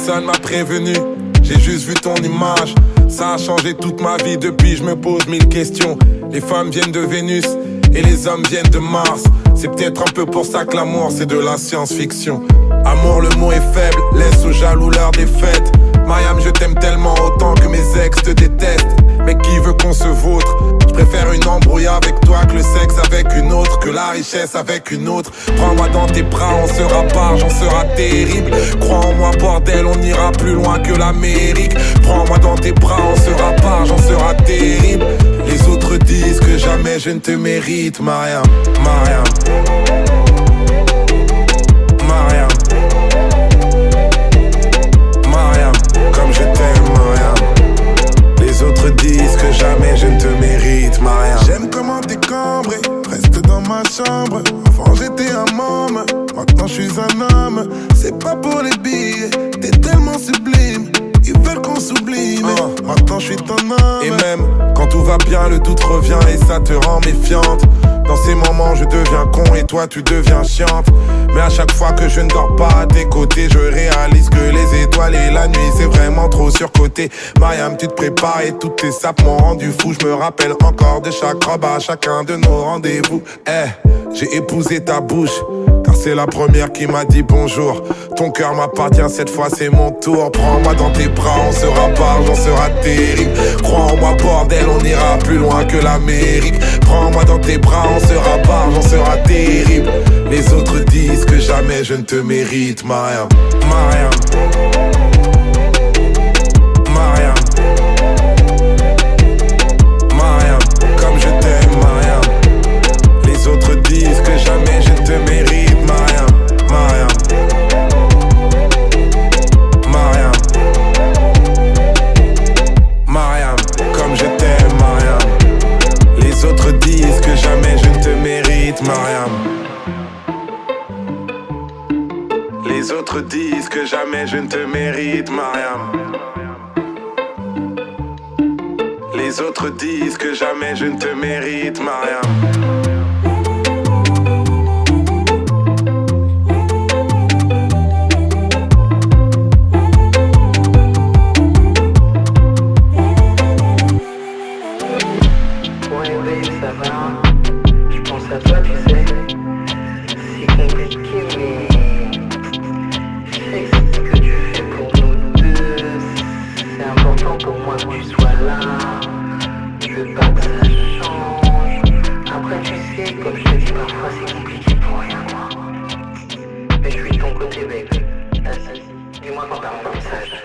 personne m'a prévenu. J'ai juste vu ton image. Ça a changé toute ma vie depuis, je me pose 1000 questions. Les femmes viennent de Vénus et les hommes viennent de Mars. C'est peut-être un peu pour ça que l'amour c'est de la science-fiction. Amour, le mot est faible, laisse aux jaloux leur défaite. Mariam, je t'aime tellement autant que mes ex te détestent. Mais qui veut qu'on se vautre? Je préfère une embrouille avec toi que le sexe avec une autre, que la richesse avec une autre. Prends-moi dans tes bras, on sera pas, j'en sera terrible. Crois en moi bordel, on ira plus loin que l'Amérique. Prends-moi dans tes bras, on sera pas, j'en sera terrible. Les autres disent que jamais je ne te mérite, Mariam, Mariam. Mariam, Mariam, comme je t'aime, Mariam. Les autres disent que jamais je ne te mérite, Mariam. J'aime comment t'es cambré, reste dans ma chambre. Avant j'étais un môme, maintenant je suis un homme. C'est pas pour les billets, t'es tellement sublime. Ils veulent qu'on s'oublie, mais maintenant je suis ton homme. Et même quand tout va bien, le doute revient et ça te rend méfiante. Dans ces moments je deviens con et toi tu deviens chiante. Mais à chaque fois que je ne dors pas à tes côtés, je réalise que les étoiles et la nuit c'est vraiment trop surcoté. Mariam, tu te prépares et toutes tes sapes m'ont rendu fou. Je me rappelle encore de chaque robe à chacun de nos rendez-vous. J'ai épousé ta bouche, car c'est la première qui m'a dit bonjour. Ton cœur m'appartient, cette fois c'est mon tour. Prends-moi dans tes bras, on sera pas, j'en sera terrible. Crois en moi bordel, on ira plus loin que l'Amérique. Prends-moi dans tes bras, on sera pas, j'en sera terrible. Les autres disent que jamais je ne te mérite, Mariam, Mariam. Mariam, Mariam, comme je t'aime, Mariam. Les autres disent que jamais je ne te mérite, Mariam, Mariam. Mariam, Mariam, comme je t'aime, Mariam. Les autres disent que jamais je ne te mérite, Mariam. Les autres disent que jamais je ne te mérite, Mariam. Les autres disent que jamais je ne te mérite, Mariam. Ça va, je pense à toi, tu sais. C'est compliqué, mais je sais que ce que tu fais pour nous deux, c'est important pour moi que tu sois là. Je veux pas que ça change. Après, tu sais, comme je te dis, parfois c'est compliqué pour rien, moi. Mais je suis de ton côté, baby. Vas-y, dis-moi quand t'as mon message.